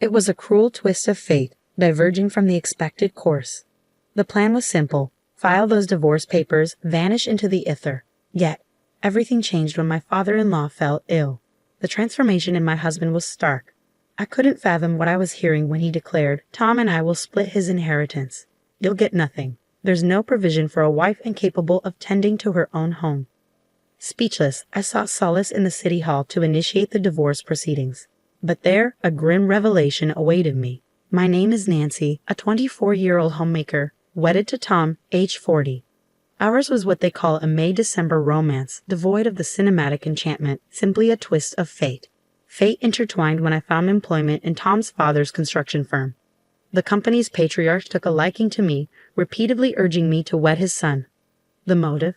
It was a cruel twist of fate, diverging from the expected course. The plan was simple: file those divorce papers, vanish into the ether. Yet, everything changed when my father-in-law fell ill. The transformation in my husband was stark. I couldn't fathom what I was hearing when he declared, "Tom and I will split his inheritance. You'll get nothing. There's no provision for a wife incapable of tending to her own home." Speechless, I sought solace in the city hall to initiate the divorce proceedings. But there, a grim revelation awaited me. My name is Nancy, a 24-year-old homemaker, wedded to Tom, age 40. Ours was what they call a May-December romance, devoid of the cinematic enchantment, simply a twist of fate. Fate intertwined when I found employment in Tom's father's construction firm. The company's patriarch took a liking to me, repeatedly urging me to wed his son. The motive?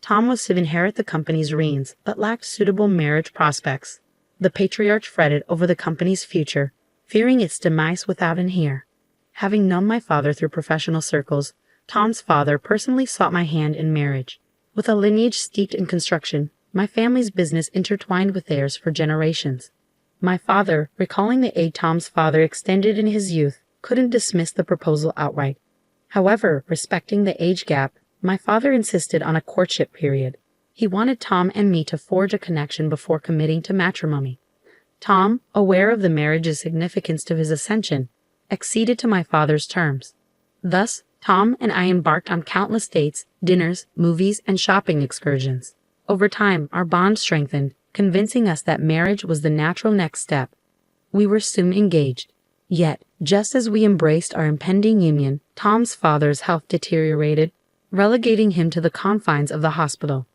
Tom was to inherit the company's reins, but lacked suitable marriage prospects. The patriarch fretted over the company's future, fearing its demise without an heir. Having known my father through professional circles, Tom's father personally sought my hand in marriage. With a lineage steeped in construction, my family's business intertwined with theirs for generations. My father, recalling the aid Tom's father extended in his youth, couldn't dismiss the proposal outright. However, respecting the age gap, my father insisted on a courtship period. He wanted Tom and me to forge a connection before committing to matrimony. Tom, aware of the marriage's significance to his ascension, acceded to my father's terms. Thus, Tom and I embarked on countless dates, dinners, movies, and shopping excursions. Over time, our bond strengthened, convincing us that marriage was the natural next step. We were soon engaged. Yet, just as we embraced our impending union, Tom's father's health deteriorated, relegating him to the confines of the hospital.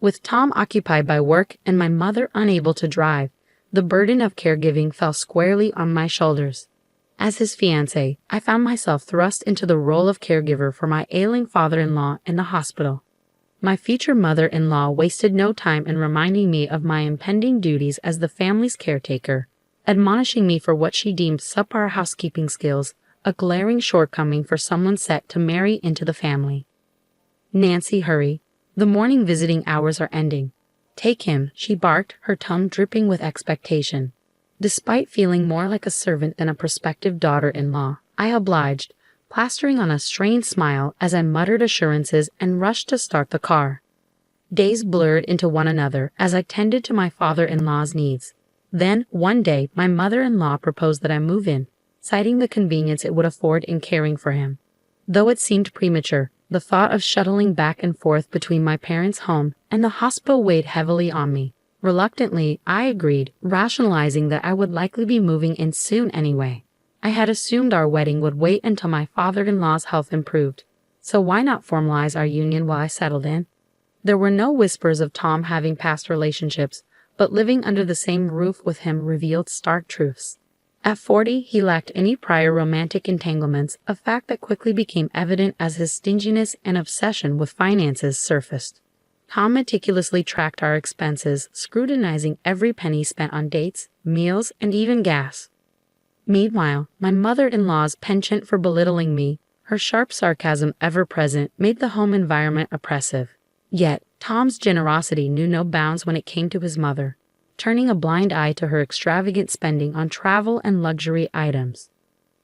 With Tom occupied by work and my mother unable to drive, the burden of caregiving fell squarely on my shoulders. As his fiancé, I found myself thrust into the role of caregiver for my ailing father-in-law in the hospital. My future mother-in-law wasted no time in reminding me of my impending duties as the family's caretaker, admonishing me for what she deemed subpar housekeeping skills, a glaring shortcoming for someone set to marry into the family. "Nancy, hurry. The morning visiting hours are ending. Take him," she barked, her tongue dripping with expectation. Despite feeling more like a servant than a prospective daughter-in-law, I obliged, plastering on a strained smile as I muttered assurances and rushed to start the car. Days blurred into one another as I tended to my father-in-law's needs. Then, one day, my mother-in-law proposed that I move in, citing the convenience it would afford in caring for him. Though it seemed premature, the thought of shuttling back and forth between my parents' home and the hospital weighed heavily on me. Reluctantly, I agreed, rationalizing that I would likely be moving in soon anyway. I had assumed our wedding would wait until my father-in-law's health improved, so why not formalize our union while I settled in? There were no whispers of Tom having past relationships, but living under the same roof with him revealed stark truths. At 40, he lacked any prior romantic entanglements, a fact that quickly became evident as his stinginess and obsession with finances surfaced. Tom meticulously tracked our expenses, scrutinizing every penny spent on dates, meals, and even gas. Meanwhile, my mother-in-law's penchant for belittling me, her sharp sarcasm ever present, made the home environment oppressive. Yet, Tom's generosity knew no bounds when it came to his mother, turning a blind eye to her extravagant spending on travel and luxury items.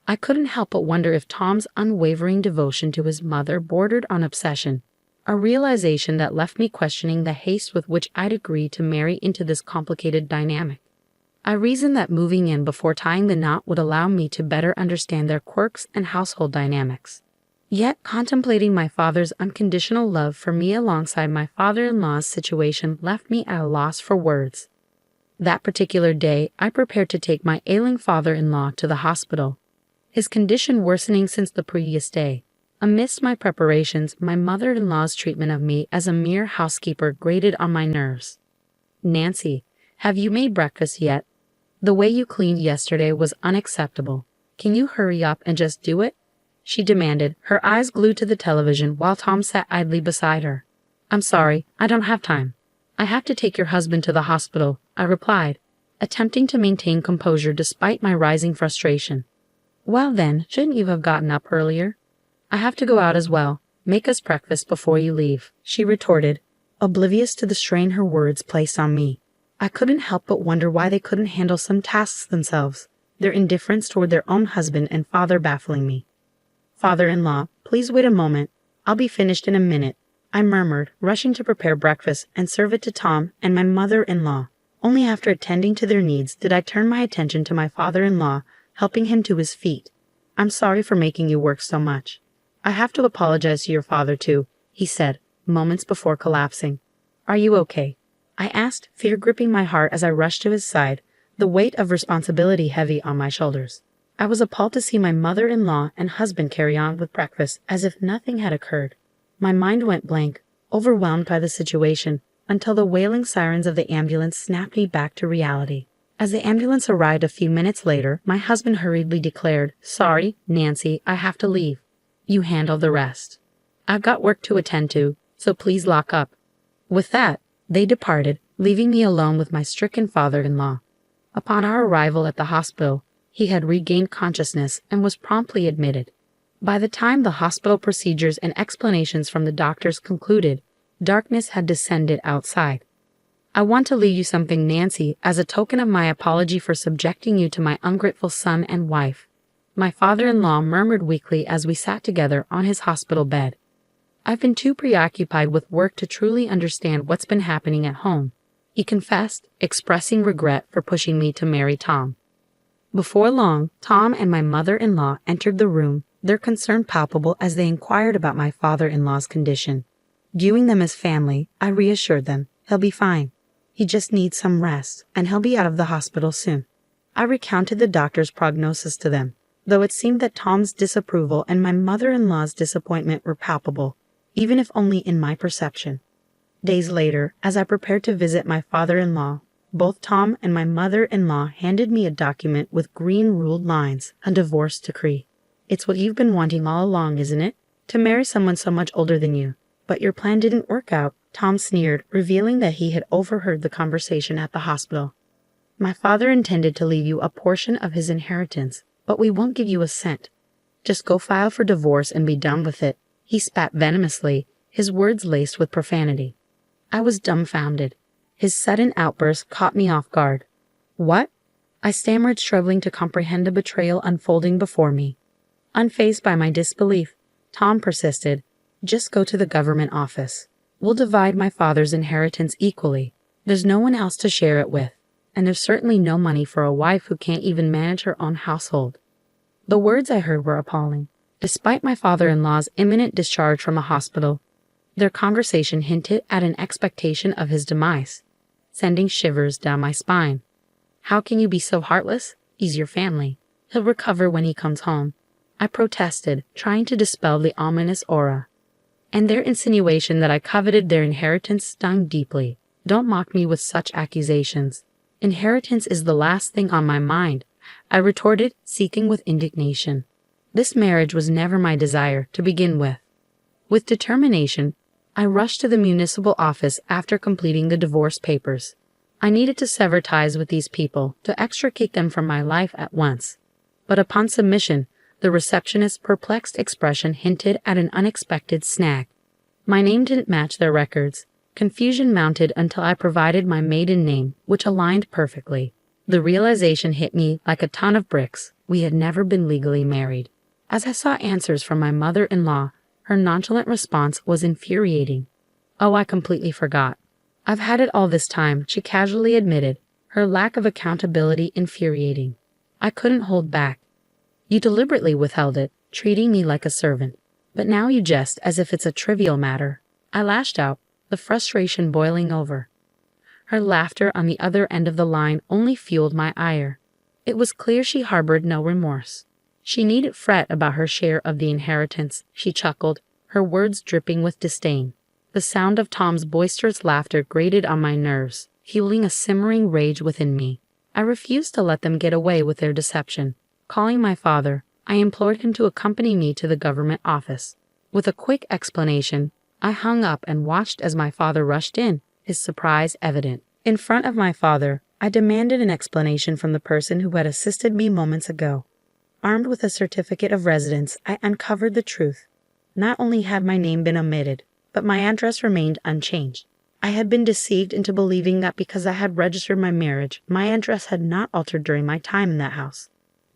I couldn't help but wonder if Tom's unwavering devotion to his mother bordered on obsession, a realization that left me questioning the haste with which I'd agreed to marry into this complicated dynamic. I reasoned that moving in before tying the knot would allow me to better understand their quirks and household dynamics. Yet, contemplating my father's unconditional love for me alongside my father-in-law's situation left me at a loss for words. That particular day, I prepared to take my ailing father-in-law to the hospital, his condition worsening since the previous day. Amidst my preparations, my mother-in-law's treatment of me as a mere housekeeper grated on my nerves. "Nancy, have you made breakfast yet? The way you cleaned yesterday was unacceptable. Can you hurry up and just do it?" she demanded, her eyes glued to the television while Tom sat idly beside her. "I'm sorry, I don't have time. I have to take your husband to the hospital," I replied, attempting to maintain composure despite my rising frustration. "Well then, shouldn't you have gotten up earlier?" "I have to go out as well. Make us breakfast before you leave," she retorted, oblivious to the strain her words placed on me. I couldn't help but wonder why they couldn't handle some tasks themselves. their indifference toward their own husband and father baffling me. "Father-in-law, please wait a moment. I'll be finished in a minute," I murmured, rushing to prepare breakfast and serve it to Tom and my mother-in-law. Only after attending to their needs did I turn my attention to my father-in-law, helping him to his feet. "I'm sorry for making you work so much. I have to apologize to your father too," he said, moments before collapsing. "Are you okay?" I asked, fear gripping my heart as I rushed to his side, the weight of responsibility heavy on my shoulders. I was appalled to see my mother-in-law and husband carry on with breakfast as if nothing had occurred. My mind went blank, overwhelmed by the situation, until the wailing sirens of the ambulance snapped me back to reality. As the ambulance arrived a few minutes later, my husband hurriedly declared, "Sorry, Nancy, I have to leave. You handle the rest. I've got work to attend to, so please lock up." With that, they departed, leaving me alone with my stricken father-in-law. Upon our arrival at the hospital, he had regained consciousness and was promptly admitted. By the time the hospital procedures and explanations from the doctors concluded, darkness had descended outside. "I want to leave you something, Nancy, as a token of my apology for subjecting you to my ungrateful son and wife," my father-in-law murmured weakly as we sat together on his hospital bed. "I've been too preoccupied with work to truly understand what's been happening at home," he confessed, expressing regret for pushing me to marry Tom. Before long, Tom and my mother-in-law entered the room, their concern palpable as they inquired about my father-in-law's condition. Viewing them as family, I reassured them, "He'll be fine. He just needs some rest, and he'll be out of the hospital soon." I recounted the doctor's prognosis to them, though it seemed that Tom's disapproval and my mother-in-law's disappointment were palpable, even if only in my perception. Days later, as I prepared to visit my father-in-law, both Tom and my mother-in-law handed me a document with green-ruled lines, a divorce decree. "It's what you've been wanting all along, isn't it? To marry someone so much older than you. But your plan didn't work out," Tom sneered, revealing that he had overheard the conversation at the hospital. "My father intended to leave you a portion of his inheritance, but we won't give you a cent. Just go file for divorce and be done with it." He spat venomously, his words laced with profanity. I was dumbfounded. His sudden outburst caught me off guard. "What?" I stammered, struggling to comprehend the betrayal unfolding before me. Unfazed by my disbelief, Tom persisted, "Just go to the government office. We'll divide my father's inheritance equally. There's no one else to share it with, and there's certainly no money for a wife who can't even manage her own household." The words I heard were appalling. Despite my father-in-law's imminent discharge from a hospital, their conversation hinted at an expectation of his demise, sending shivers down my spine. "How can you be so heartless? He's your family. He'll recover when he comes home," I protested, trying to dispel the ominous aura. And their insinuation that I coveted their inheritance stung deeply. "Don't mock me with such accusations. Inheritance is the last thing on my mind," I retorted, seething with indignation. This marriage was never my desire to begin with. With determination, I rushed to the municipal office after completing the divorce papers. I needed to sever ties with these people, to extricate them from my life at once. But upon submission, the receptionist's perplexed expression hinted at an unexpected snag. My name didn't match their records. Confusion mounted until I provided my maiden name, which aligned perfectly. The realization hit me like a ton of bricks. We had never been legally married. As I saw answers from my mother-in-law, her nonchalant response was infuriating. "Oh, I completely forgot. I've had it all this time," she casually admitted, her lack of accountability infuriating. I couldn't hold back. "You deliberately withheld it, treating me like a servant. But now you jest as if it's a trivial matter." I lashed out, the frustration boiling over. Her laughter on the other end of the line only fueled my ire. It was clear she harbored no remorse. She needn't fret about her share of the inheritance, she chuckled, her words dripping with disdain. The sound of Tom's boisterous laughter grated on my nerves, fueling a simmering rage within me. I refused to let them get away with their deception. Calling my father, I implored him to accompany me to the government office. With a quick explanation, I hung up and watched as my father rushed in, his surprise evident. In front of my father, I demanded an explanation from the person who had assisted me moments ago. Armed with a certificate of residence, I uncovered the truth. Not only had my name been omitted, but my address remained unchanged. I had been deceived into believing that because I had registered my marriage, my address had not altered during my time in that house.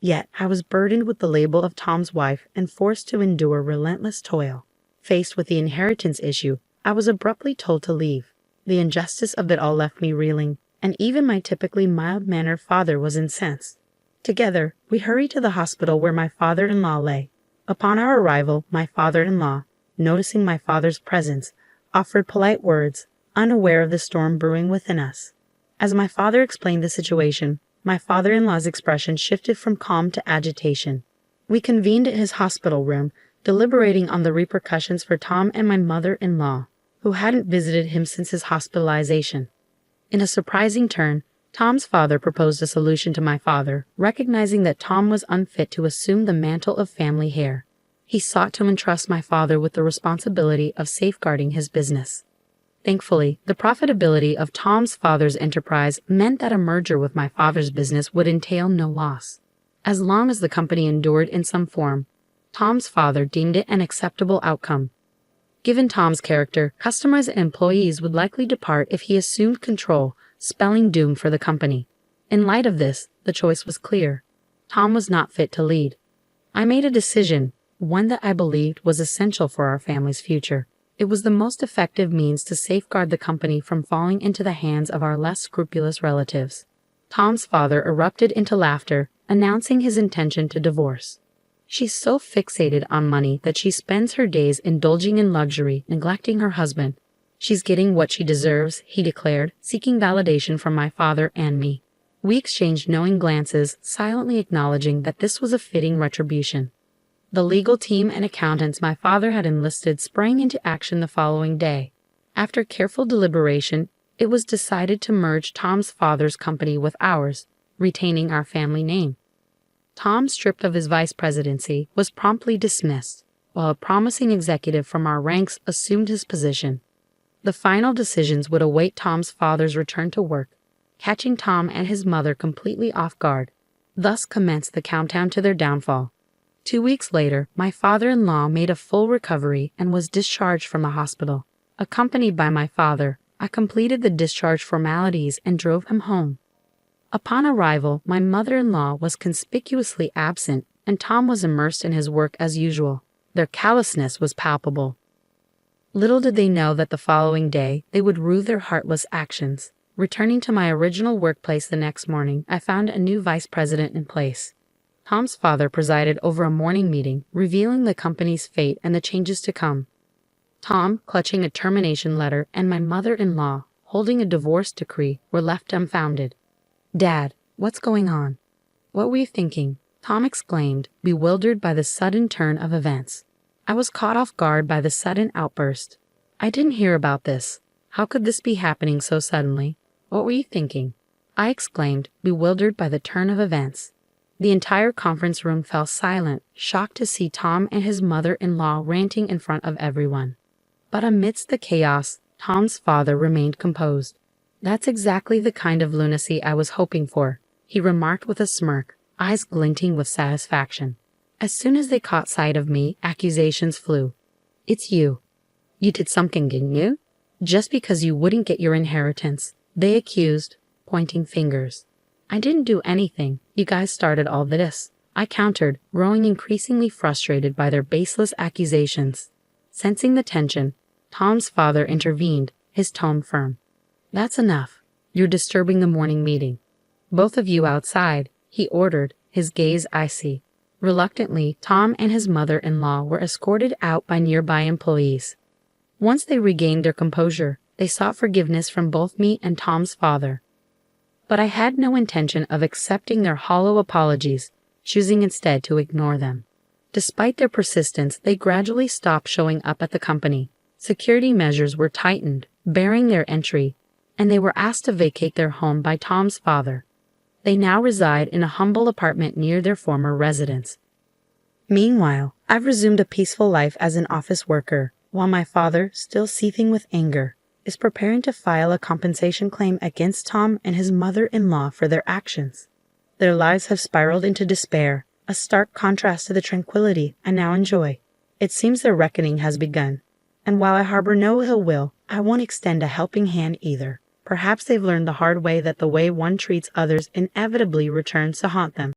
Yet I was burdened with the label of Tom's wife and forced to endure relentless toil. Faced with the inheritance issue, I was abruptly told to leave. The injustice of it all left me reeling, and even my typically mild-mannered father was incensed. Together, we hurried to the hospital where my father-in-law lay. Upon our arrival, my father-in-law, noticing my father's presence, offered polite words, unaware of the storm brewing within us. As my father explained the situation, my father-in-law's expression shifted from calm to agitation. We convened in his hospital room, deliberating on the repercussions for Tom and my mother-in-law, who hadn't visited him since his hospitalization. In a surprising turn, Tom's father proposed a solution to my father, recognizing that Tom was unfit to assume the mantle of family heir. He sought to entrust my father with the responsibility of safeguarding his business. Thankfully, the profitability of Tom's father's enterprise meant that a merger with my father's business would entail no loss. As long as the company endured in some form, Tom's father deemed it an acceptable outcome. Given Tom's character, customers and employees would likely depart if he assumed control, spelling doom for the company. In light of this, the choice was clear. Tom was not fit to lead. I made a decision, one that I believed was essential for our family's future. It was the most effective means to safeguard the company from falling into the hands of our less scrupulous relatives. Tom's father erupted into laughter, announcing his intention to divorce. She's so fixated on money that she spends her days indulging in luxury, neglecting her husband. She's getting what she deserves, he declared, seeking validation from my father and me. We exchanged knowing glances, silently acknowledging that this was a fitting retribution. The legal team and accountants my father had enlisted sprang into action the following day. After careful deliberation, it was decided to merge Tom's father's company with ours, retaining our family name. Tom, stripped of his vice presidency, was promptly dismissed, while a promising executive from our ranks assumed his position. The final decisions would await Tom's father's return to work, catching Tom and his mother completely off guard. Thus commenced the countdown to their downfall. 2 weeks later, my father-in-law made a full recovery and was discharged from the hospital. Accompanied by my father, I completed the discharge formalities and drove him home. Upon arrival, my mother-in-law was conspicuously absent, and Tom was immersed in his work as usual. Their callousness was palpable. Little did they know that the following day they would rue their heartless actions. Returning to my original workplace the next morning, I found a new vice president in place. Tom's father presided over a morning meeting, revealing the company's fate and the changes to come. Tom, clutching a termination letter, and my mother-in-law, holding a divorce decree, were left dumbfounded. "Dad, what's going on?" "What were you thinking?" Tom exclaimed, bewildered by the sudden turn of events. I was caught off guard by the sudden outburst. "I didn't hear about this. How could this be happening so suddenly?" "What were you thinking?" I exclaimed, bewildered by the turn of events. The entire conference room fell silent, shocked to see Tom and his mother-in-law ranting in front of everyone. But amidst the chaos, Tom's father remained composed. "That's exactly the kind of lunacy I was hoping for," he remarked with a smirk, eyes glinting with satisfaction. As soon as they caught sight of me, accusations flew. "It's you. You did something, didn't you? Just because you wouldn't get your inheritance," they accused, pointing fingers. "I didn't do anything. You guys started all this," I countered, growing increasingly frustrated by their baseless accusations. Sensing the tension, Tom's father intervened, his tone firm. "That's enough. You're disturbing the morning meeting. Both of you outside," he ordered, his gaze icy. Reluctantly, Tom and his mother-in-law were escorted out by nearby employees. Once they regained their composure, they sought forgiveness from both me and Tom's father. But I had no intention of accepting their hollow apologies, choosing instead to ignore them. Despite their persistence, they gradually stopped showing up at the company. Security measures were tightened, barring their entry, and they were asked to vacate their home by Tom's father. They now reside in a humble apartment near their former residence. Meanwhile, I've resumed a peaceful life as an office worker, while my father, still seething with anger, is preparing to file a compensation claim against Tom and his mother-in-law for their actions. Their lives have spiraled into despair, a stark contrast to the tranquility I now enjoy. It seems their reckoning has begun, and while I harbor no ill will, I won't extend a helping hand either. Perhaps they've learned the hard way that the way one treats others inevitably returns to haunt them.